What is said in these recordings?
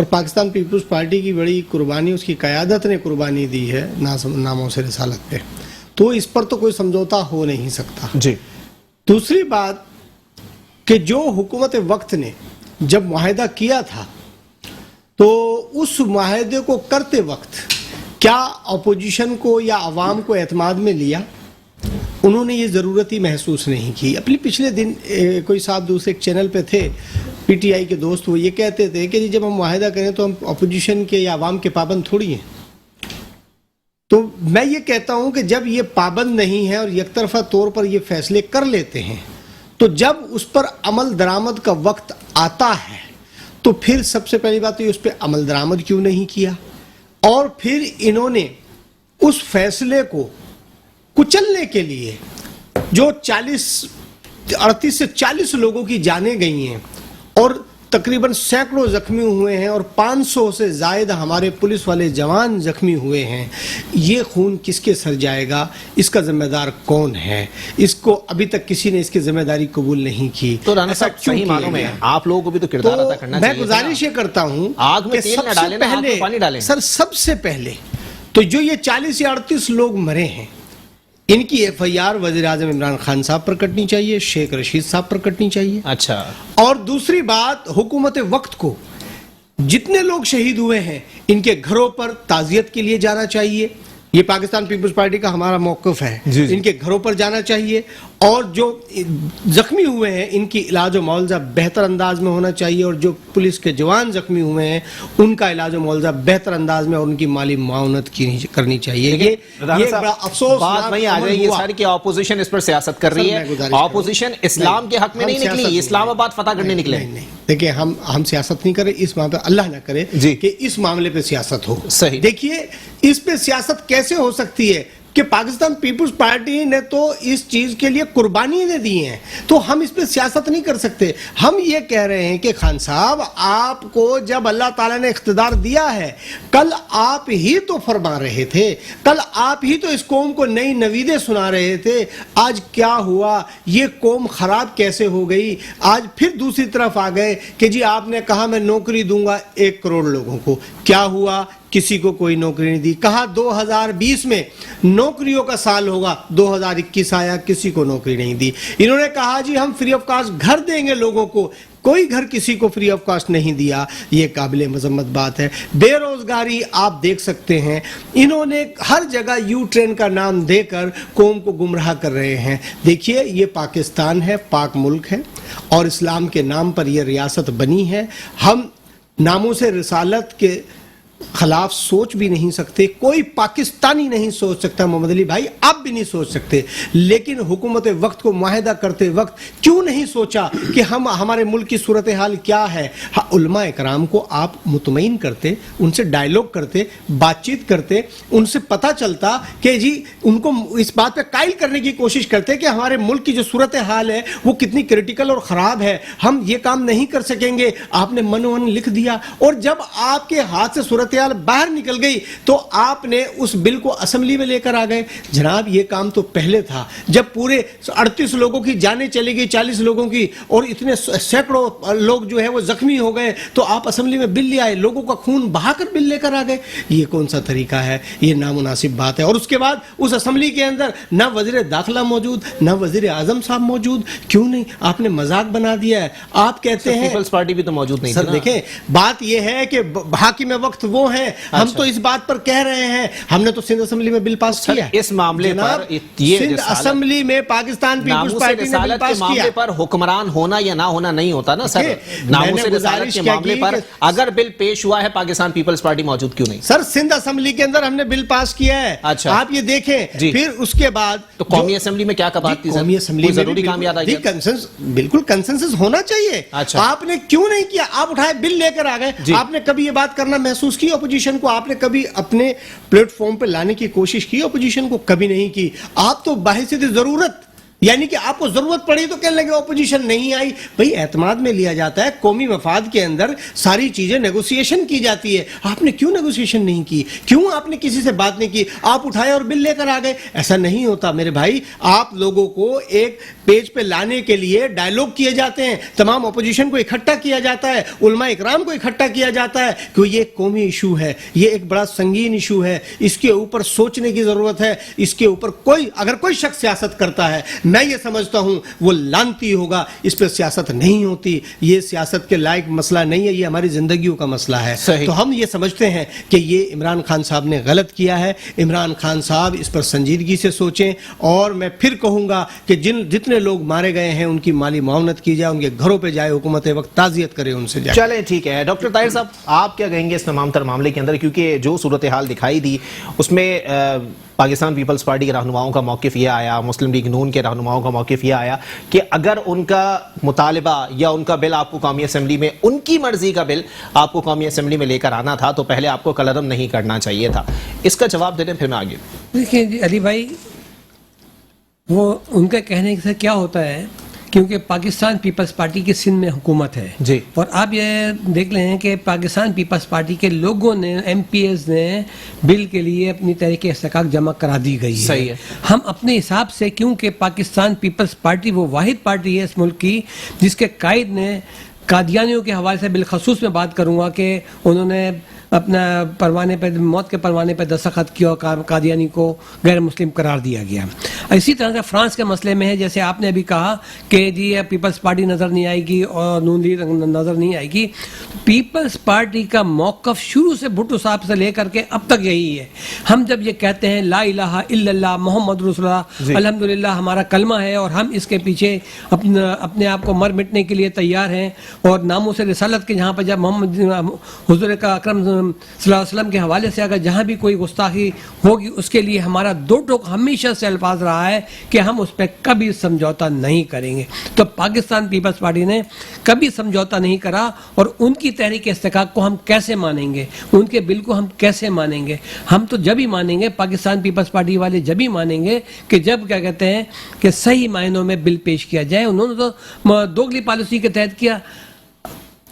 اور Pakistan peoples party کی بڑی قربانی اس کی قیادت نے قربانی دی ہے ناموں سے رسالت پہ، تو اس پر تو کوئی سمجھوتا ہو نہیں سکتا۔ جی دوسری بات کہ جو حکومت وقت نے جب معاہدہ کیا تھا تو اس معاہدے کو کرتے وقت کیا اپوزیشن کو یا عوام کو اعتماد میں لیا؟ انہوں نے یہ ضرورت ہی محسوس نہیں کی۔ اپنے پچھلے دن کوئی صاحب دوسرے ایک چینل پہ تھے، پی ٹی آئی کے دوست، وہ یہ کہتے تھے کہ جب ہم معاہدہ کریں تو ہم اپوزیشن کے یا عوام کے پابند تھوڑی ہیں۔ تو میں یہ کہتا ہوں کہ جب یہ پابند نہیں ہے اور یک طرفہ طور پر یہ فیصلے کر لیتے ہیں تو جب اس پر عمل درآمد کا وقت آتا ہے تو پھر سب سے پہلی بات تو یہ اس پہ عمل درآمد کیوں نہیں کیا، اور پھر انہوں نے اس فیصلے کو کچلنے کے لیے جو 38 سے 40 لوگوں کی جانیں گئی ہیں اور تقریباً سینکڑوں زخمی ہوئے ہیں اور 500 سے زائد ہمارے پولیس والے جوان زخمی ہوئے ہیں، یہ خون کس کے سر جائے گا؟ اس کا ذمہ دار کون ہے؟ اس کو ابھی تک کسی نے اس کی ذمہ داری قبول نہیں کی۔ تو رانا صاحب صحیح معنوں میں آپ لوگوں کو بھی تو کردار ادا کرنا چاہیے۔ میں گزارش یہ کرتا ہوں آگ میں تیل نہ ڈالیں، آگ میں پانی ڈالیں۔ سر سب سے پہلے تو جو یہ 40 یا 38 لوگ مرے ہیں ان کی ایف آئی آر وزیر اعظم عمران خان صاحب پر کٹنی چاہیے، شیخ رشید صاحب پر کٹنی چاہیے۔ اچھا، اور دوسری بات، حکومت وقت کو جتنے لوگ شہید ہوئے ہیں ان کے گھروں پر تعزیت کے لیے جانا چاہیے۔ یہ پاکستان پیپلز پارٹی کا ہمارا موقف ہے، ان کے گھروں پر جانا چاہیے، اور جو زخمی ہوئے ہیں ان کی علاج و معالجہ بہتر انداز میں ہونا چاہیے، اور جو پولیس کے جوان زخمی ہوئے ہیں ان کا علاج و معالجہ بہتر انداز میں اور ان کی مالی معاونت کرنی چاہیے۔ یہ بڑا افسوس بات وہیں آ جائے گی ساری کہ اپوزیشن اس پر سیاست کر رہی ہے۔ اپوزیشن اسلام کے حق میں نہیں نکلی، اسلام آباد فتح کرنے نکلے۔ دیکھیں ہم سیاست نہیں کریں اس معاملے پہ، اللہ نہ کرے کہ اس معاملے پہ سیاست ہو۔ صحیح۔ دیکھیے اس پہ سیاست کیسے ہو سکتی ہے کہ پاکستان پیپلز پارٹی نے تو اس چیز کے لیے قربانی دی ہیں، تو ہم اس پہ سیاست نہیں کر سکتے۔ ہم یہ کہہ رہے ہیں کہ خان صاحب آپ کو جب اللہ تعالیٰ نے اقتدار دیا ہے، کل آپ ہی تو فرما رہے تھے، کل آپ ہی تو اس قوم کو نئی نویدیں سنا رہے تھے، آج کیا ہوا؟ یہ قوم خراب کیسے ہو گئی؟ آج پھر دوسری طرف آ گئے کہ جی آپ نے کہا میں نوکری دوں گا 1 کروڑ لوگوں کو، کیا ہوا؟ کسی کو کوئی نوکری نہیں دی۔ کہا 2020 میں نوکریوں کا سال ہوگا، 2021 آیا، کسی کو نوکری نہیں دی۔ انہوں نے کہا جی ہم فری آف کاسٹ گھر دیں گے لوگوں کو، کوئی گھر کسی کو فری آف کاسٹ نہیں دیا۔ یہ قابل مذمت بات ہے۔ بے روزگاری آپ دیکھ سکتے ہیں، انہوں نے ہر جگہ یو ٹرین کا نام دے کر قوم کو گمراہ کر رہے ہیں۔ دیکھیے یہ پاکستان ہے، پاک ملک ہے، اور اسلام کے نام پر یہ ریاست بنی ہے۔ ہم ناموں سے رسالت کے خلاف سوچ بھی نہیں سکتے، کوئی پاکستانی نہیں سوچ سکتا، محمد علی بھائی آپ بھی نہیں سوچ سکتے، لیکن حکومت وقت کو معاہدہ کرتے وقت کیوں نہیں سوچا کہ ہمارے ملک کی صورتحال کیا ہے؟ علماء اکرام کو آپ مطمئن کرتے، ان سے ڈائیلاگ کرتے، بات چیت کرتے، ان سے پتہ چلتا کہ جی ان کو اس بات پہ قائل کرنے کی کوشش کرتے کہ ہمارے ملک کی جو صورتحال ہے وہ کتنی کرٹیکل اور خراب ہے، ہم یہ کام نہیں کر سکیں گے۔ آپ نے من لکھ دیا، اور جب آپ کے ہاتھ سے صورتحال باہر نکل گئی تو آپ نے اس بل کو اسمبلی میں لے کر آ گئے۔ جناب یہ کام تو پہلے تھا، جب پورے 38 لوگوں کی جانیں چلی گئی، 40 لوگوں کی، اور اتنے سینکڑوں لوگ جو ہے وہ زخمی ہو گئے، تو آپ اسمبلی میں بل لے آئے، لوگوں کا خون بہا کر بل لے کر آ گئے۔ یہ کون سا طریقہ ہے؟ یہ نامناسب بات ہے۔ اور اس کے بعد اس اسمبلی کے اندر نہ وزیر داخلہ موجود، نہ وزیر اعظم صاحب موجود۔ کیوں نہیں؟ آپ نے مذاق بنا دیا ہے۔ آپ کہتے ہیں پیپلز پارٹی بھی تو موجود نہیں تھی۔ سر دیکھیں بات یہ ہے کہ حاکم وقت وہ ہیں، ہم تو اس بات پر کہہ رہے ہیں، ہم نے تو سندھ اسمبلی میں بل پاس کیا ہے۔ اس معاملے پر سندھ اسمبلی میں پاکستان پیپلز پارٹی نے بل پاس کیا۔ پر حکمران ہونا یا نہ ہونا نہیں ہوتا نا سر، ناموس رسالت کے معاملے پر اگر بل پیش ہوا ہے پاکستان پیپلز پارٹی موجود کیوں نہیں؟ سر سندھ اسمبلی کے اندر ہم نے بل پاس کیا ہے، آپ یہ دیکھیں۔ پھر اس کے بعد تو قومی اسمبلی میں کیا بات تھی؟ قومی اسمبلی میں ضروری کام یاد آ گیا، بالکل کنسنسس ہونا چاہیے۔ آپ نے کیوں نہیں کیا؟ آپ اٹھائے بل لے کر آ گئے۔ آپ نے کبھی یہ بات کرنا محسوس کی اپوزیشن کو؟ آپ نے کبھی اپنے پلیٹ فارم پہ لانے کی کوشش کی اپوزیشن کو؟ کبھی نہیں کی۔ آپ تو بحیثیت ضرورت یعنی کہ آپ کو ضرورت پڑی تو کہنے لگے اپوزیشن نہیں آئی. بھئی اعتماد میں لیا جاتا ہے, قومی مفاد کے اندر ساری چیزیں نیگوسیشن کی جاتی ہے. آپ نے کیوں نیگوسیشن نہیں کی؟ کیوں آپ نے کسی سے بات نہیں کی؟ آپ اٹھائے اور بل لے کر آ گئے. ایسا نہیں ہوتا میرے بھائی. آپ لوگوں کو ایک پیج پہ لانے کے لیے ڈائیلاگ کیے جاتے ہیں, تمام اپوزیشن کو اکٹھا کیا جاتا ہے, علماء اکرام کو اکٹھا کیا جاتا ہے کہ یہ ایک قومی ایشو ہے, یہ ایک بڑا سنگین ایشو ہے, اس کے اوپر سوچنے کی ضرورت ہے. اس کے اوپر اگر کوئی شخص سیاست کرتا ہے, میں یہ سمجھتا ہوں وہ لانتی ہوگا. اس پہ سیاست نہیں ہوتی, یہ سیاست کے لائق مسئلہ نہیں ہے, یہ ہماری زندگیوں کا مسئلہ ہے. تو ہم یہ سمجھتے ہیں کہ یہ عمران خان صاحب نے غلط کیا ہے. عمران خان صاحب اس پر سنجیدگی سے سوچیں, اور میں پھر کہوں گا کہ جتنے لوگ مارے گئے ہیں ان کی مالی معاونت کی جائے, ان کے گھروں پہ جائے, حکومت وقت تعزیت کرے ان سے جائے. چلیں ٹھیک ہے. ڈاکٹر طاہر صاحب, آپ کیا کہیں گے اس تمام تر معاملے کے اندر, کیونکہ جو صورتحال دکھائی دی اس میں پاکستان پیپلز پارٹی کے رہنماؤں کا موقف یہ آیا, مسلم لیگ نون کے رہنماؤں کا موقف یہ آیا کہ اگر ان کا مطالبہ یا ان کا بل آپ کو قومی اسمبلی میں, ان کی مرضی کا بل آپ کو قومی اسمبلی میں لے کر آنا تھا تو پہلے آپ کو قلعدم نہیں کرنا چاہیے تھا. اس کا جواب دے دیں پھر میں آگے. دیکھیں جی علی بھائی, وہ ان کا کہنے سے کیا ہوتا ہے, کیونکہ پاکستان پیپلز پارٹی کی سندھ میں حکومت ہے جی, اور آپ یہ دیکھ لیں کہ پاکستان پیپلز پارٹی کے لوگوں نے, ایم پی ایز نے بل کے لیے اپنی تحریک استحقاق جمع کرا دی گئی ہے. صحیح ہے. ہم اپنے حساب سے, کیونکہ پاکستان پیپلز پارٹی وہ واحد پارٹی ہے اس ملک کی جس کے قائد نے قادیانیوں کے حوالے سے بالخصوص میں بات کروں گا کہ انہوں نے اپنا پروانے پہ, موت کے پروانے پہ دستخط کیا اور قادیانی کو غیر مسلم قرار دیا گیا. اسی طرح سے فرانس کے مسئلے میں ہے, جیسے آپ نے ابھی کہا کہ جی پیپلز پارٹی نظر نہیں آئے گی اور نون لیگ نظر نہیں آئے گی. پیپلز پارٹی کا موقف شروع سے بھٹو صاحب سے لے کر کے اب تک یہی ہے. ہم جب یہ کہتے ہیں لا الہ الا اللہ محمد رسول اللہ, الحمدللہ ہمارا کلمہ ہے اور ہم اس کے پیچھے اپنے آپ کو مر مٹنے کے لیے تیار ہیں, اور ناموس رسالت کے جہاں پہ جب محمد حضور کا اکرم صلی اللہ علیہ وسلم کے حوالے سے اگر جہاں بھی کوئی گستاخی ہوگی اس کے لیے ہمارا دو ٹوک ہمیشہ سے الفاظ رہا ہے کہ ہم اس پہ کبھی سمجھوتا نہیں کریں گے. تو پاکستان پیپلز پارٹی نے کبھی سمجھوتا نہیں کرا, اور ان کی تحریک استحقاق کو ہم کیسے مانیں گے, ان کے بل کو ہم کیسے مانیں گے؟ ہم تو جب ہی مانیں گے, پاکستان پیپلز پارٹی والے جب ہی مانیں گے کہ جب کیا کہتے ہیں کہ صحیح معنوں میں بل پیش کیا جائے. انہوں نے تو دوگلی پالیسی کے تحت کیا,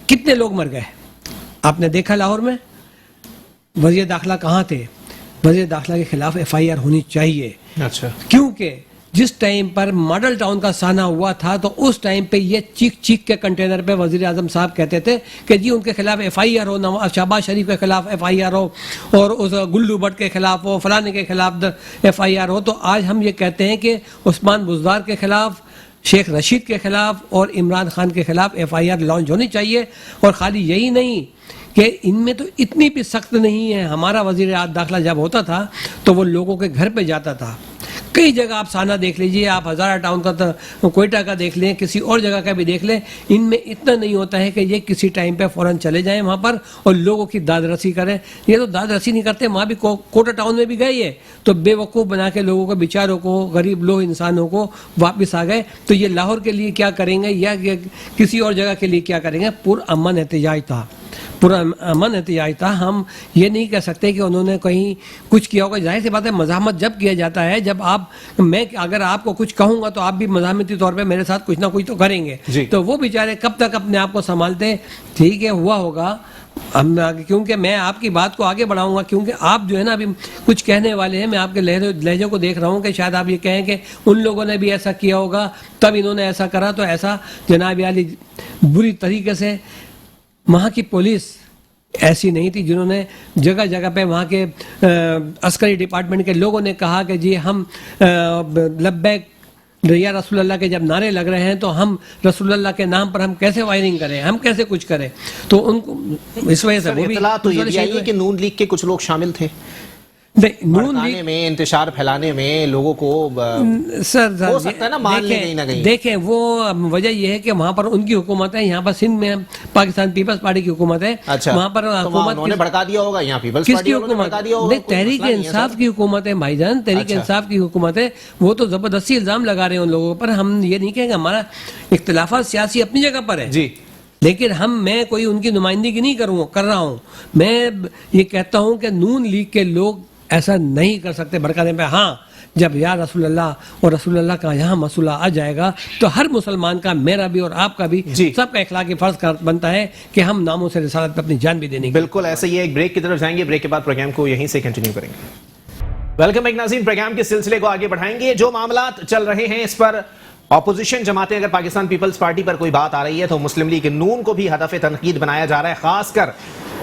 کتنے لوگ مر گئے آپ نے دیکھا لاہور میں. وزیر داخلہ کہاں تھے؟ وزیر داخلہ کے خلاف ایف آئی آر ہونی چاہیے. اچھا, کیونکہ جس ٹائم پر ماڈل ٹاؤن کا سانحہ ہوا تھا تو اس ٹائم پہ یہ چیخ کے کنٹینر پہ وزیر اعظم صاحب کہتے تھے کہ جی ان کے خلاف ایف آئی آر ہو, شہباز شریف کے خلاف ایف آئی آر ہو, اور اس گلو بٹ کے خلاف ہو, فلانے کے خلاف ایف آئی آر ہو. تو آج ہم یہ کہتے ہیں کہ عثمان بزدار کے خلاف, شیخ رشید کے خلاف اور عمران خان کے خلاف ایف آئی آر لانچ ہونی چاہیے. اور خالی یہی نہیں کہ ان میں تو اتنی بھی سخت نہیں ہے. ہمارا وزیر داخلہ جب ہوتا تھا تو وہ لوگوں کے گھر پہ جاتا تھا. کئی جگہ آپ سانحہ دیکھ لیجئے, آپ ہزارہ ٹاؤن کا, کوئٹہ کا دیکھ لیں, کسی اور جگہ کا بھی دیکھ لیں, ان میں اتنا نہیں ہوتا ہے کہ یہ کسی ٹائم پہ فوراً چلے جائیں وہاں پر اور لوگوں کی داد رسی کریں. یہ تو داد رسی نہیں کرتے. وہاں بھی کوئٹہ ٹاؤن میں بھی گئے یہ تو بے وقوف بنا کے لوگوں کو, بیچاروں کو, غریب لوگ انسانوں کو واپس آ گئے. تو یہ لاہور کے لیے کیا کریں گے یا کسی اور جگہ کے لیے کیا کریں گے؟ پرامن احتجاج تھا, پورا امن احتجاج تھا. ہم یہ نہیں کہہ سکتے کہ انہوں نے کہیں کچھ کیا ہوگا. ظاہر سی بات ہے مزاحمت جب کیا جاتا ہے, جب میں اگر آپ کو کچھ کہوں گا تو آپ بھی مزاحمتی طور پہ میرے ساتھ کچھ نہ کچھ تو کریں گے. تو وہ بیچارے کب تک اپنے آپ کو سنبھالتے. ٹھیک ہے, ہوا ہوگا, کیونکہ میں آپ کی بات کو آگے بڑھاؤں گا, کیونکہ آپ جو ہے نا ابھی کچھ کہنے والے ہیں. میں آپ کے لہجے کو دیکھ رہا ہوں کہ شاید آپ یہ کہیں کہ ان لوگوں نے بھی ایسا کیا ہوگا تب انہوں نے ایسا کرا. تو ایسا جناب عالی بری طریقے سے وہاں کی پولیس ایسی نہیں تھی جنہوں نے جگہ جگہ پہ وہاں کے عسکری ڈپارٹمنٹ کے لوگوں نے کہا کہ جی ہم لبیک یا رسول اللہ کے جب نعرے لگ رہے ہیں تو ہم رسول اللہ کے نام پر ہم کیسے وائرنگ کریں, ہم کیسے کچھ کریں. تو ان کو اس وجہ سے وہ بھی اطلاع تو یہ بھی آئی ہے کہ نون لیگ کے کچھ لوگ شامل تھے نون لیگ میں, انتشار پھیلانے میں, لوگوں کو سر ہو سکتا ہے نا مان لیں کہیں نہ کہیں. دیکھیں وہ وجہ یہ ہے کہ وہاں پر ان کی حکومت ہے, یہاں پر سندھ میں پاکستان پیپلز پارٹی کی حکومت ہے. وہاں پر حکومت بھڑکا دیا ہوگا, یہاں پیپلز کس کی حکومت ہے؟ تحریک انصاف کی حکومت ہے بھائی جان, تحریک انصاف کی حکومت ہے. وہ تو زبردستی الزام لگا رہے ہیں ان لوگوں پر. ہم یہ نہیں کہیں گے, ہمارا اختلافات سیاسی اپنی جگہ پر ہے جی, لیکن میں کوئی ان کی نمائندگی نہیں کر رہا ہوں. میں یہ کہتا ہوں کہ نون لیگ کے لوگ ایسا نہیں کر سکتے برکانے پہ. ہاں جب یا رسول اللہ اور رسول اللہ کا یہاں مسئلہ آ جائے گا تو ہر مسلمان کا, میرا بھی اور آپ کا بھی, سب کا اخلاقی فرض بنتا ہے کہ ہم ناموں سے رسالت پہ اپنی جان بھی دینے کی. بالکل ایسا ہی ہے. ایک بریک کی طرف جائیں گے, بریک کے بعد پروگرام کو یہیں سے کنٹینیو کریں گے. ویلکم بیک ناظرین, پروگرام کے سلسلے کو آگے بڑھائیں گے. جو معاملات چل رہے ہیں اس پر اپوزیشن جماعتیں, اگر پاکستان پیپلز پارٹی پر کوئی بات آ رہی ہے تو مسلم لیگ نون کو بھی ہدف تنقید بنایا جا رہا ہے. خاص کر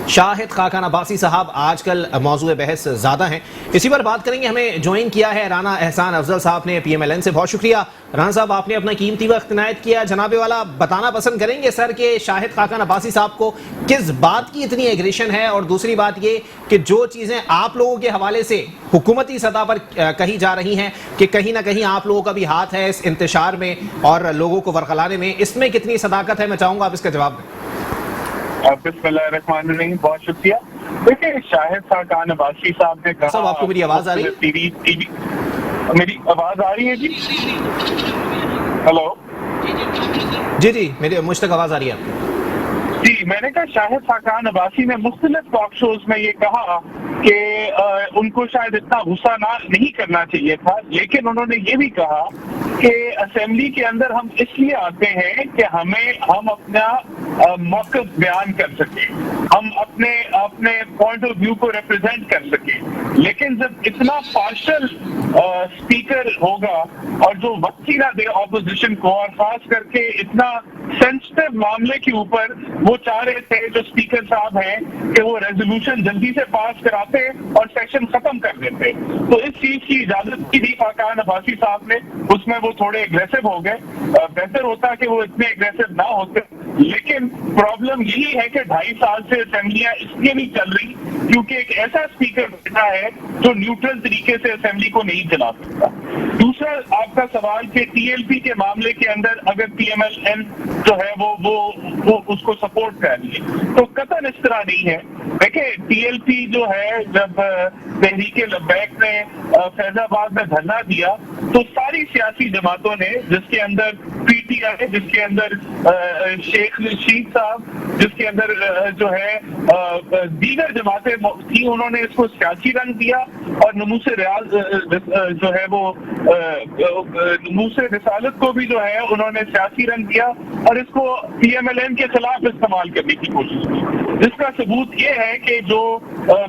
شاہد خاقان عباسی صاحب آج کل موضوع بحث زیادہ ہیں. اسی پر بات کریں گے. ہمیں جوائن کیا ہے رانا احسان افضل صاحب نے پی ایم ایل این سے. بہت شکریہ رانا صاحب, آپ نے اپنا قیمتی وقت عنایت کیا. جناب والا بتانا پسند کریں گے سر کہ شاہد خاقان عباسی صاحب کو کس بات کی اتنی ایگریشن ہے, اور دوسری بات یہ کہ جو چیزیں آپ لوگوں کے حوالے سے حکومتی سطح پر کہی جا رہی ہیں کہ کہیں نہ کہیں آپ لوگوں کا بھی ہاتھ ہے اس انتشار میں اور لوگوں کو ورغلانے میں, اس میں کتنی صداقت ہے؟ میں چاہوں گا آپ اس کا جواب دیں. بسم اللہ الرحمن الرحیم. بہت شکریہ. دیکھیں, شاہد خاقان عباسی صاحب نے کہا, صاحب آپ کو میری آواز آ رہی ہے؟ میری آواز آ رہی ہے جی؟ ہلو جی جی, میری مجھ تک آواز آ رہی ہے آپ کی. جی, میں نے کہا شاہد خاقان عباسی نے مختلف ٹاک شوز میں یہ کہا کہ ان کو شاید اتنا غصہ نہیں کرنا چاہیے تھا, لیکن انہوں نے یہ بھی کہا کہ اسمبلی کے اندر ہم اس لیے آتے ہیں کہ ہم اپنا موقف بیان کر سکیں, ہم اپنے پوائنٹ آف ویو کو ریپرزینٹ کر سکیں. لیکن جب اتنا پارشل اسپیکر ہوگا اور جو وقت ہی نہ دے اپوزیشن کو, اور خاص کر کے اتنا سینسٹیو معاملے کے اوپر وہ چاہ رہے تھے جو اسپیکر صاحب ہیں کہ وہ ریزولوشن جلدی سے پاس کراتے اور سیشن ختم کر دیتے, تو اس چیز کی اجازت کی دی خاقان عباسی صاحب نے. اس میں وہ تھوڑے اگریسو ہو گئے. بہتر ہوتا کہ وہ اتنے اگریسو نہ ہوتے, لیکن پرابلم یہی ہے کہ 2.5 سال سے اسمبلیاں اس لیے نہیں چل رہی کیونکہ ایک ایسا اسپیکر بیٹھا ہے جو نیوٹرل طریقے سے اسمبلی کو نہیں چلا سکتا. دوسرا آپ کا سوال کہ ٹی ایل پی کے معاملے کے اندر اگر پی ایم ایل این جو ہے وہ اس کو سپورٹ کر رہی ہے تو قطعاً اس طرح نہیں ہے. دیکھیں, ٹی ایل پی جو ہے جب تحریک لبیک نے فیض آباد میں دھرنا دیا تو ساری سیاسی جماعتوں نے, جس کے اندر پی ٹی آئی, جس کے اندر شیخ رشید صاحب, جس کے اندر جو ہے دیگر جماعتیں تھیں, انہوں نے اس کو سیاسی رنگ دیا اور نموس ریاض جو ہے وہ نموس رسالت کو بھی جو ہے انہوں نے سیاسی رنگ دیا اور اس کو پی ایم ایل این کے خلاف استعمال کرنے کی کوشش کی, جس کا ثبوت یہ ہے کہ جو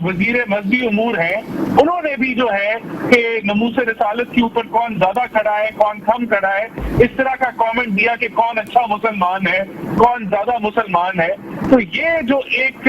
وزیر مذہبی امور ہیں انہوں نے بھی جو ہے کہ نموس رسالت کے اوپر کون زیادہ کھڑا ہے کون کم کھڑا ہے اس طرح کا کامنٹ دیا کہ کون اچھا مسلمان ہے کون زیادہ مسلمان ہے. تو یہ جو ایک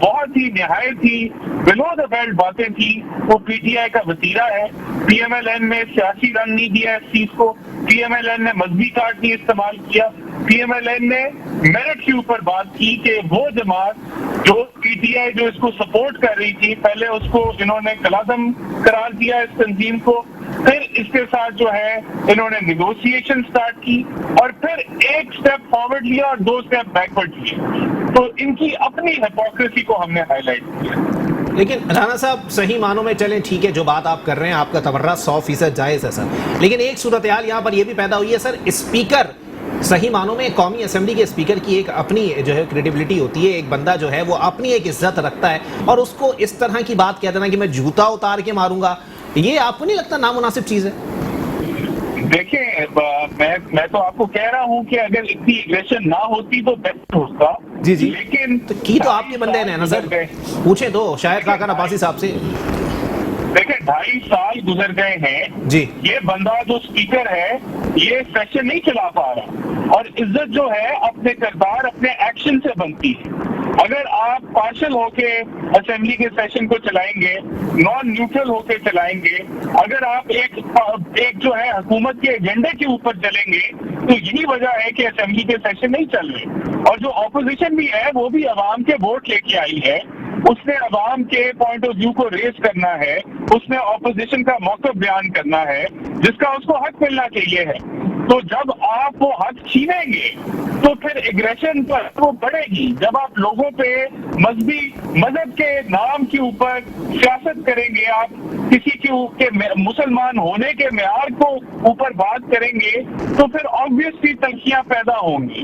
بہت ہی نہایت ہی بلو دا بیلٹ باتیں تھی وہ پی ٹی آئی کا وتیرہ ہے. پی ایم ایل این نے سیاسی رنگ نہیں دیا اس چیز کو, پی ایم ایل این نے مذہبی کارڈ نہیں استعمال کیا, پی ایم ایل این نے میرٹ کے اوپر بات کی کہ وہ جماعت جو پی ٹی آئی جو اس کو سپورٹ کر رہی تھی, پہلے اس کو انہوں نے کلازم قرار دیا اس تنظیم کو, پھر اس کے ساتھ جو ہے انہوں نے نیگوسیشن سٹارٹ کی اور پھر ایک سٹیپ فارورڈ لیا اور 2 سٹیپ بیکورڈ لیے. تو ان کی اپنی ہپوکریسی کو ہم نے ہائی لائٹ کیا. لیکن رانا صاحب صحیح معنوں میں چلیں ٹھیک ہے, جو بات آپ کر رہے ہیں آپ کا تبرہ 100% جائز ہے سر, لیکن ایک صورتحال یہاں پر یہ بھی پیدا ہوئی ہے سر, اسپیکر صحیح معنوں میں قومی اسمبلی کے اسپیکر کی ایک اپنی جو ہے کریڈیبلٹی ہوتی ہے, ایک بندہ جو ہے وہ اپنی ایک عزت رکھتا ہے اور اس کو اس طرح کی بات کہہ دینا کہ میں جوتا اتار کے ماروں گا, یہ آپ کو نہیں لگتا نامناسب چیز ہے؟ دیکھیں, میں تو آپ کو کہہ رہا ہوں کہ اگر اتنی ایگریشن نہ ہوتی تو بہتر ہوتا. جی جی, لیکن کی تو آپ کے بندے نے نظر پوچھیں تو شاہد خاقان عباسی صاحب سے. دیکھیں 2.5 سال گزر گئے ہیں جی, یہ بندہ جو اسپیکر ہے یہ سیشن نہیں چلا پا رہا اور عزت جو ہے اپنے کردار اپنے ایکشن سے بنتی ہے. اگر آپ پارشل ہو کے اسمبلی کے سیشن کو چلائیں گے, نان نیوٹرل ہو کے چلائیں گے, اگر آپ ایک جو ہے حکومت کے ایجنڈے کے اوپر چلیں گے تو یہی وجہ ہے کہ اسمبلی کے سیشن نہیں چل رہے. اور جو اپوزیشن بھی ہے وہ بھی عوام کے ووٹ لے کے آئی ہے, اس نے عوام کے پوائنٹ آف ویو کو ریز کرنا ہے, اس نے اپوزیشن کا موقف بیان کرنا ہے جس کا اس کو حق ملنا چاہیے ہے. تو جب آپ وہ حق چھینیں گے تو پھر ایگریشن پر وہ بڑھے گی. جب آپ لوگوں پہ مذہب کے نام کے اوپر سیاست کریں گے, آپ کسی کے مسلمان ہونے کے معیار کو اوپر بات کریں گے تو پھر آبویسلی تلخیاں پیدا ہوں گی.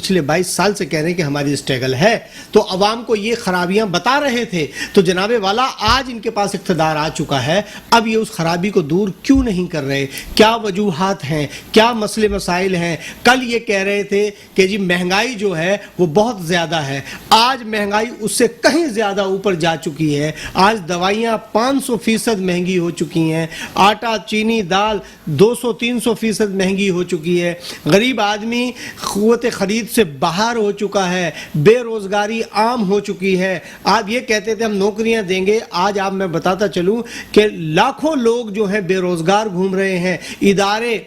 پچھلے 22 سال سے کہہ رہے ہیں کہ ہماری اسٹرگل ہے, تو عوام کو یہ خرابیاں بتا رہے تھے, تو جناب والا آج ان کے پاس اقتدار آ چکا ہے, اب یہ اس خرابی کو دور کیوں نہیں کر رہے؟ کیا وجوہات ہیں, کیا مسئلے مسائل ہیں؟ کل یہ کہہ رہے تھے کہ جی مہنگائی جو ہے وہ بہت زیادہ ہے, آج مہنگائی اس سے کہیں زیادہ اوپر جا چکی ہے, آج دوائیاں 500% مہنگی ہو چکی ہیں, آٹا چینی دال 200-300% مہنگی ہو چکی ہے, غریب آدمی قوت خرید سے باہر ہو چکا ہے, بے روزگاری عام ہو چکی ہے. آپ یہ کہتے تھے ہم نوکریاں دیں گے, آج آپ میں بتاتا چلوں کہ لاکھوں لوگ جو ہیں بے روزگار گھوم رہے ہیں, ادارے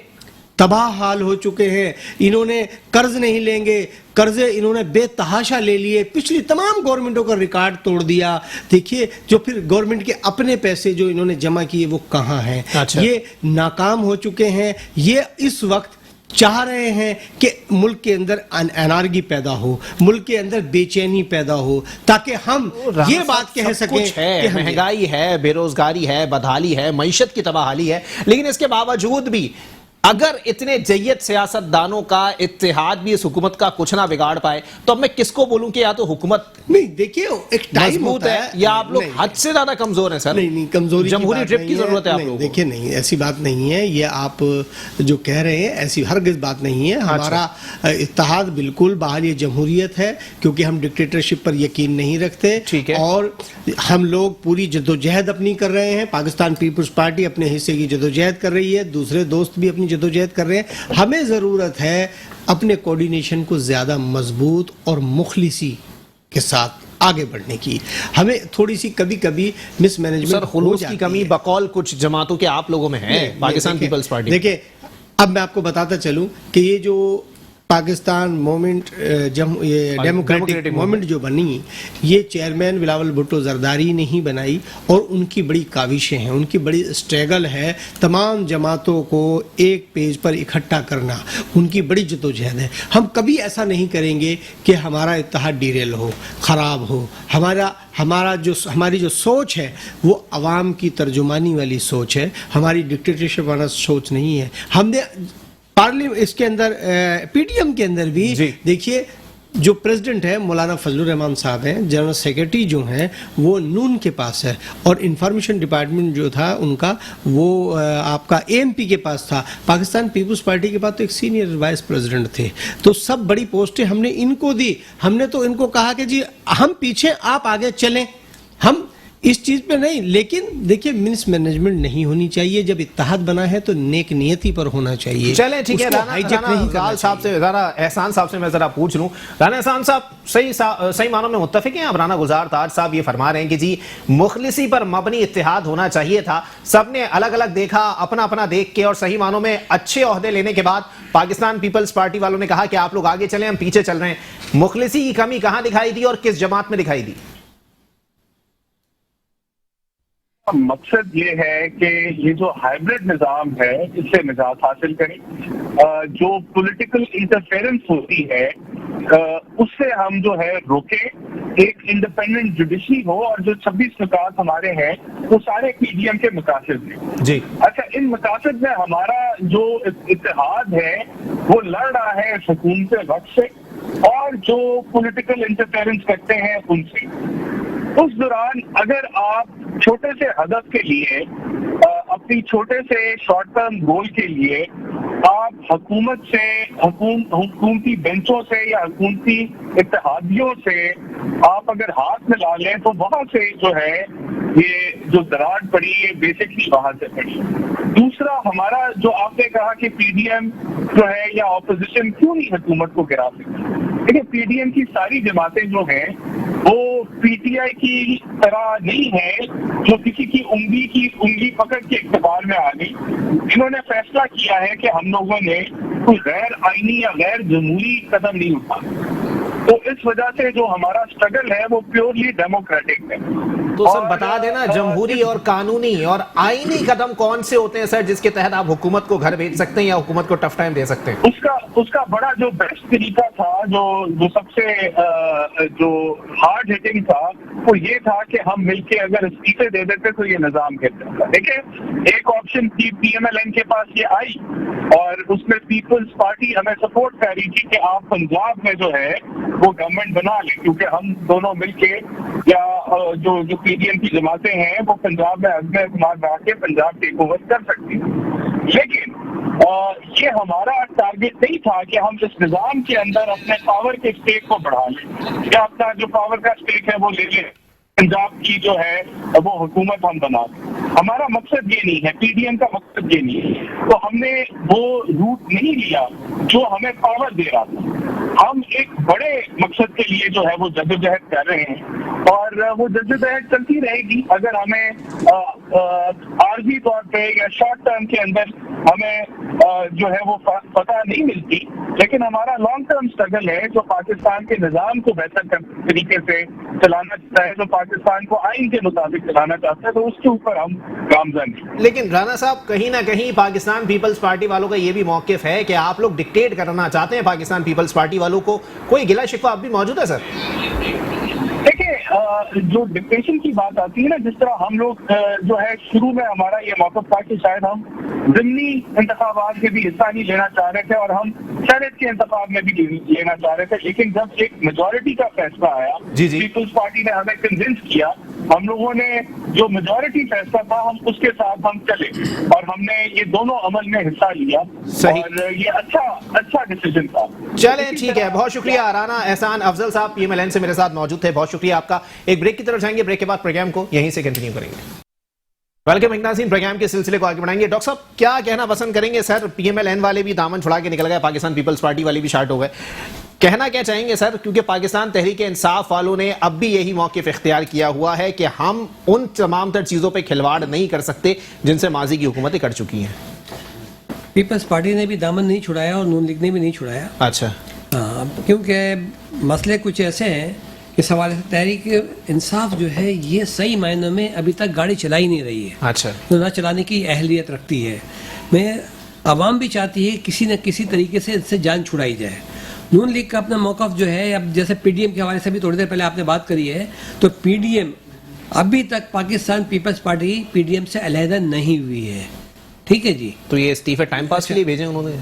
تباہ حال ہو چکے ہیں, انہوں نے قرض نہیں لیں گے, قرضے انہوں نے بے تحاشا لے لیے, پچھلی تمام گورنمنٹوں کا ریکارڈ توڑ دیا. دیکھیے جو پھر گورنمنٹ کے اپنے پیسے جو انہوں نے جمع کیے وہ کہاں ہیں؟ یہ ناکام ہو چکے ہیں. یہ اس وقت چاہ رہے ہیں کہ ملک کے اندر انارکی پیدا ہو, ملک کے اندر بے چینی پیدا ہو, تاکہ ہم یہ بات کہہ سکیں کہ مہنگائی ہے, بے روزگاری ہے, بدحالی ہے, معیشت کی تباہی ہے, لیکن اس کے باوجود بھی اگر اتنے جید سیاست دانوں کا اتحاد بھی اس حکومت کا کچھ نہ بگاڑ پائے, تو اب میں کس کو بولوں کہ یا تو حکومت نہیں, دیکھیے ایک ٹائم ہوتا ہے یا آپ لوگ حد سے زیادہ کمزور ہیں سر. نہیں کمزوری جمہوری ٹرپ کی ضرورت ہے آپ لوگوں کو. دیکھیے نہیں, ایسی بات نہیں ہے, یہ آپ جو کہہ رہے ہیں ایسی ہرگز بات نہیں ہے. ہمارا اتحاد بالکل بحال جمہوریت ہے, کیونکہ ہم ڈکٹیٹرشپ پر یقین نہیں رکھتے, اور ہم لوگ پوری جدوجہد اپنی کر رہے ہیں. پاکستان پیپلز پارٹی اپنے حصے کی جدوجہد کر رہی ہے, دوسرے دوست بھی اپنی جدوجہد کر رہے ہیں. ہمیں ضرورت ہے اپنے کوارڈینیشن کو زیادہ مضبوط اور مخلصی کے ساتھ آگے بڑھنے کی. ہمیں تھوڑی سی کبھی کبھی مس مینجمنٹ سر خلوص کی کمی بقول کچھ جماعتوں کے آپ لوگوں میں ہے پاکستان پیپلز پارٹی. دیکھیں اب میں آپ کو بتاتا چلوں کہ یہ جو پاکستان مومنٹ ڈیموکریٹک مومنٹ جو بنی, یہ چیئرمین بلاول بھٹو زرداری نے ہی بنائی, اور ان کی بڑی کاوشیں ہیں, ان کی بڑی اسٹرگل ہے تمام جماعتوں کو ایک پیج پر اکٹھا کرنا, ان کی بڑی جدوجہد ہے. ہم کبھی ایسا نہیں کریں گے کہ ہمارا اتحاد ڈیریل ہو, خراب ہو. ہماری جو سوچ ہے وہ عوام کی ترجمانی والی سوچ ہے, ہماری ڈکٹیٹرشپ والا سوچ نہیں ہے. ہم نے اس کے اندر پی ٹی ایم کے اندر بھی دیکھیے جو پریزیڈنٹ ہے مولانا فضل الرحمان صاحب ہیں, جنرل سیکرٹری جو ہیں وہ نون کے پاس ہے, اور انفارمیشن ڈپارٹمنٹ جو تھا ان کا وہ آپ کا اے ایم پی کے پاس تھا. پاکستان پیپلز پارٹی کے پاس تو ایک سینئر وائس پریزیڈنٹ تھے. تو سب بڑی پوسٹیں ہم نے ان کو دی. ہم نے تو ان کو کہا کہ جی ہم پیچھے, آپ آگے چلیں, ہم اس چیز پہ نہیں. لیکن دیکھیے مس مینجمنٹ نہیں ہونی چاہیے. جب اتحاد بنا ہے تو نیک نیتی پر ہونا چاہیے. چلیں ٹھیک ہے, رانا صاحب سے ذرا احسان صاحب سے میں ذرا پوچھ لوں. رانا احسان صاحب صحیح معنوں میں متفق ہیں آپ؟ رانا گلزار تاج صاحب یہ فرما رہے ہیں کہ جی مخلصی پر مبنی اتحاد ہونا چاہیے تھا, سب نے الگ الگ دیکھا, اپنا اپنا دیکھ کے, اور صحیح معنوں میں اچھے عہدے لینے کے بعد پاکستان پیپلز پارٹی والوں نے کہا کہ آپ لوگ آگے چلیں, ہم پیچھے چل رہے ہیں. مخلصی کی کمی کہاں دکھائی دی اور کس جماعت میں دکھائی دی؟ مقصد یہ ہے کہ یہ جو ہائبرڈ نظام ہے اس سے نجات حاصل کریں. جو پولیٹیکل انٹرفیرنس ہوتی ہے اس سے ہم جو ہے روکیں. ایک انڈیپینڈنٹ جوڈیشری ہو, اور جو 26 نکات ہمارے ہیں وہ سارے پی ڈی ایم کے مقاصد ہیں. جی اچھا, ان مقاصد میں ہمارا جو اتحاد ہے وہ لڑ رہا ہے حکومت وقت سے اور جو پولیٹیکل انٹرفیرنس کرتے ہیں ان سے. اس دوران اگر آپ چھوٹے سے ہدف کے لیے, اپنی چھوٹے سے شارٹ ٹرم گول کے لیے آپ حکومت سے, حکومتی بینچوں سے یا حکومتی اتحادیوں سے آپ اگر ہاتھ ملا لیں تو وہاں سے جو ہے یہ جو دراڑ پڑی ہے بیسکلی وہاں سے پڑی. دوسرا, ہمارا جو آپ نے کہا کہ پی ڈی ایم جو ہے یا اپوزیشن کیوں نہیں حکومت کو گرا سکتی. دیکھیں پی ڈی ایم کی ساری جماعتیں جو ہیں وہ پی ٹی آئی کی طرح نہیں ہے جو کسی کی انگلی پکڑ کے اقتدار میں آ گئی. انہوں نے فیصلہ کیا ہے کہ ہم لوگوں نے کوئی غیر آئینی یا غیر جمہوری قدم نہیں اٹھایا. تو اس وجہ سے جو ہمارا اسٹرگل ہے وہ پیورلی ڈیموکریٹک ہے. تو سر بتا دینا جمہوری اور قانونی اور آئینی قدم کون سے ہوتے ہیں سر جس کے تحت آپ حکومت کو گھر بھیج سکتے ہیں یا حکومت کو ٹف ٹائم دے سکتے ہیں؟ اس کا بڑا جو بیسٹ طریقہ تھا جو سب سے جو ہارڈ ہٹنگ تھا وہ یہ تھا کہ ہم مل کے اگر استعفے دے دیتے تو یہ نظام گر جاتا. دیکھیں ایک option P M L N کے پاس یہ آئی اور اور اس میں پیپلز پارٹی ہمیں سپورٹ کر رہی تھی کہ آپ پنجاب میں جو ہے وہ گورنمنٹ بنا لیں، کیونکہ ہم دونوں مل کے یا جو پی ڈی ایم کی جماعتیں ہیں وہ پنجاب میں عزم اعتماد بنا کے پنجاب ٹیک اوور کر سکتی ہیں۔ لیکن یہ ہمارا ٹارگیٹ نہیں تھا کہ ہم اس نظام کے اندر اپنے پاور کے اسٹیک کو بڑھا لیں یا اپنا جو پاور کا اسٹیک ہے وہ لے لیں، پنجاب کی جو ہے وہ حکومت ہم بنا دیں۔ ہمارا مقصد یہ نہیں ہے، پی ڈی ایم کا مقصد یہ نہیں ہے، تو ہم نے وہ روٹ نہیں لیا جو ہمیں پاور دے رہا تھا۔ ہم ایک بڑے مقصد کے لیے جو ہے وہ جدوجہد کر رہے ہیں اور وہ جدوجہد چلتی رہے گی۔ اگر ہمیں عارضی طور پہ یا شارٹ ٹرم کے اندر ہمیں جو ہے وہ پتہ نہیں ملتی، لیکن ہمارا لانگ ٹرم اسٹرگل ہے جو پاکستان کے نظام کو بہتر طریقے سے چلانا چاہتا ہے، جو پاکستان کو آئین کے مطابق چلانا چاہتا ہے، تو اس کے اوپر ہم گامزن ہیں۔ لیکن رانا صاحب کہیں نہ کہیں پاکستان پیپلز پارٹی والوں کا یہ بھی موقف ہے کہ آپ لوگ ڈکٹیٹ کرنا چاہتے ہیں پاکستان پیپلز پارٹی والوں کو، کوئی گلا شکوہ اب بھی موجود ہے سر؟ دیکھیں جو ڈکٹیشن کی بات آتی ہے نا، جس طرح ہم لوگ جو ہے شروع میں ہمارا یہ موقف تھا کہ شاید ہم ضمنی انتخابات میں بھی حصہ نہیں لینا چاہ رہے تھے اور ہم سینٹ کے انتخاب میں بھی لینا چاہ رہے تھے، لیکن جب ایک میجورٹی کا فیصلہ آیا، پیپلز پارٹی نے ہمیں کنونس کیا، ہم لوگوں نے جو میجورٹی فیصلہ تھا ہم اس کے ساتھ ہم چلے اور ہم نے یہ دونوں عمل میں حصہ لیا اور یہ اچھا ڈیسیجن تھا۔ چلیں ٹھیک ہے، بہت شکریہ رانا احسان افضل صاحب پی ایم ایل این سے میرے ساتھ موجود تھے، بہت شکریہ آپ کا۔ ایک بریک کی طرف جائیں گے، بریک کے بعد پروگرام کو یہیں سے کنٹینیو کریں گے۔ ویلکم ناظرین، پروگرام کے سلسلے کو آگے بڑھائیں گے۔ ڈاکٹر صاحب کیا کہنا پسند کریں گے؟ سر پی ایم ایل این والے بھی دامن چھڑا کے نکل گئے، پاکستان پیپلز پارٹی والے بھی شارٹ ہو گئے، کہنا کیا چاہیں گے سر؟ کیونکہ پاکستان تحریک انصاف والوں نے اب بھی یہی موقف اختیار کیا ہوا ہے کہ ہم ان تمام تر چیزوں پہ کھلواڑ نہیں کر سکتے جن سے ماضی کی حکومتیں کر چکی ہیں۔ پیپلز پارٹی نے بھی دامن نہیں چھڑایا اور نون لیگ نے بھی نہیں چھڑایا۔ اچھا، ہاں، کیونکہ مسئلے کچھ ایسے ہیں کہ سوال تحریک انصاف جو ہے یہ صحیح معنوں میں ابھی تک گاڑی چلا ہی نہیں رہی ہے، اچھا، تو نہ چلانے کی اہلیت رکھتی ہے۔ میں عوام بھی چاہتی ہے کسی نہ کسی طریقے سے اس سے جان چھڑائی جائے۔ نون لیگ کا اپنا موقف جو ہے، اب جیسے پی ڈی ایم کے حوالے سے بھی تھوڑی دیر پہلے آپ نے بات کری ہے، تو پی ڈی ایم ابھی تک Pakistan peoples party P D M سے علیحدہ نہیں ہوئی ہے، ٹھیک ہے جی؟ تو یہ استعفے ٹائم پاس کے لیے بھیجے انہوں نے؟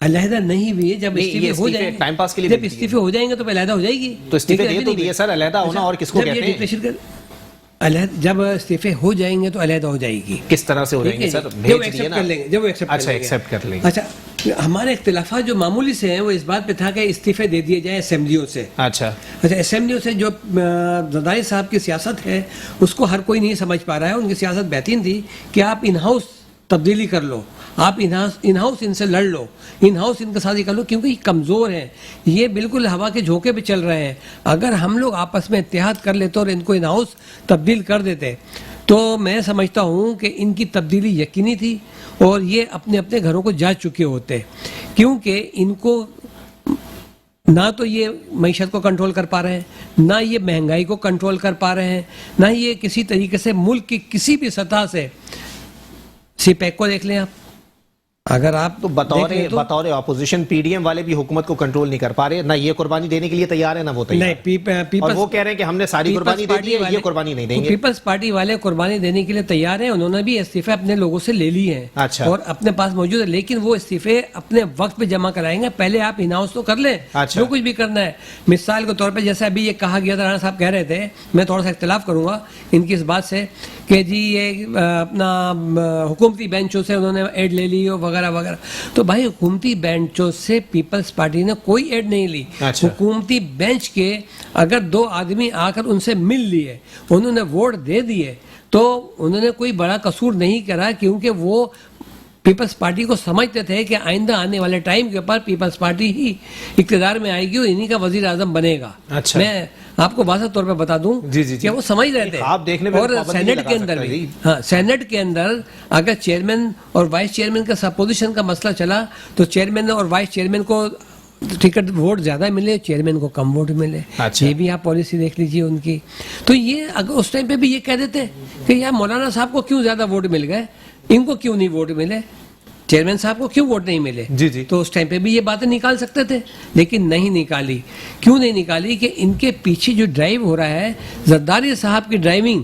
علیحدہ نہیں ہوئی ہے، جب استعفے ہو جائیں گے ٹائم پاس کے لیے، جب استعفے ہو جائیں گے تو علیحدہ ہو جائے گی۔ تو استعفے دیے تو دیے سر، علیحدہ ہونا اور کس کو کہتے ہیں؟ جب استعفے ہو جائیں گے تو علیحدہ ہو جائے گی۔ کس طرح سے ہو جائیں گے سر؟ جب ایکسیپٹ کر لیں گے، جب اچھا ایکسیپٹ کر لیں گے۔ اچھا، ہمارے اختلافات جو معمولی سے ہیں وہ اس بات پہ تھا کہ استعفے دے دیے جائیں اسمبلیوں سے۔ اچھا، اسمبلیوں سے جو زرداری صاحب کی سیاست ہے اس کو ہر کوئی نہیں سمجھ پا رہا ہے۔ ان کی سیاست بہترین تھی کہ آپ ان ہاؤس تبدیلی کر لو، آپ ان ہاؤس ان سے لڑ لو، ان ہاؤس ان کا سازی کر لو، کیونکہ یہ کمزور ہیں، یہ بالکل ہوا کے جھونکے پہ چل رہے ہیں۔ اگر ہم لوگ آپس میں اتحاد کر لیتے اور ان کو ان ہاؤس تبدیل کر دیتے تو میں سمجھتا ہوں کہ ان کی تبدیلی یقینی تھی اور یہ اپنے اپنے گھروں کو جا چکے ہوتے، کیونکہ ان کو نہ تو یہ معیشت کو کنٹرول کر پا رہے ہیں، نہ یہ مہنگائی کو کنٹرول کر پا رہے ہیں، نہ یہ کسی طریقے سے ملک کی کسی بھی سطح سے، سی پیک کو دیکھ لیں آپ، اگر آپ تو بطور اپوزیشن پی ڈی ایم والے بھی حکومت کو کنٹرول نہیں کر پا رہے، نہ یہ قربانی دینے کے لیے تیار ہے نہ وہ تیار ہے، اور وہ کہہ رہے ہیں کہ ہم نے ساری قربانی دے دی ہے، یہ قربانی نہیں دیں گے۔ پیپلز پارٹی والے قربانی دینے کے لیے تیار ہیں، انہوں نے بھی استعفے اپنے لوگوں سے لے لیے ہیں اور اپنے پاس موجود ہے، لیکن وہ استعفے اپنے وقت پہ جمع کرائیں گے، پہلے آپ اناؤنس تو کر لیں جو کچھ بھی کرنا ہے۔ مثال کے طور پہ جیسے ابھی یہ کہا گیا تھا، رانا صاحب کہہ رہے تھے، میں تھوڑا سا اختلاف کروں گا ان کی اس بات سے کہ جی یہ اپنا حکومتی بینچوں سے انہوں نے ایڈ لے لی وغیرہ وغیرہ، تو بھائی حکومتی بینچوں سے پیپلز پارٹی نے کوئی ایڈ نہیں لی۔ حکومتی بینچ کے اگر دو آدمی آ کر ان سے مل لیے، انہوں نے ووٹ دے دیے، تو انہوں نے کوئی بڑا قصور نہیں کرا، کیونکہ وہ پیپلز پارٹی کو سمجھتے تھے کہ آئندہ آنے والے ٹائم کے اوپر پیپلز پارٹی ہی اقتدار میں آئے گی اور انہی کا وزیر اعظم بنے گا۔ میں آپ کو واضح طور پہ بتا دوں کہ وہ سمجھ رہے تھے، اور سینٹ کے اندر بھی، ہاں سینٹ کے اندر اگر چیئرمین اور وائس چیئرمین کا سپوزیشن کا مسئلہ چلا تو چیئرمین اور وائس چیئرمین کو ٹکٹ ووٹ زیادہ ملے، چیئرمین کو کم ووٹ ملے، یہ بھی آپ پالیسی دیکھ لیجیے ان کی۔ تو یہ اگر اس ٹائم پہ بھی یہ کہہ دیتے کہ یار مولانا صاحب کو کیوں زیادہ ووٹ مل گئے، ان کو کیوں نہیں ووٹ ملے، چیئرمین صاحب کو کیوں ووٹ نہیں ملے، تو اس ٹائم پہ بھی یہ باتیں نکال سکتے تھے، لیکن نہیں نکالی۔ کیوں نہیں نکالی؟ کہ ان کے پیچھے جو ڈرائیو ہو رہا ہے، زرداری صاحب کی ڈرائیونگ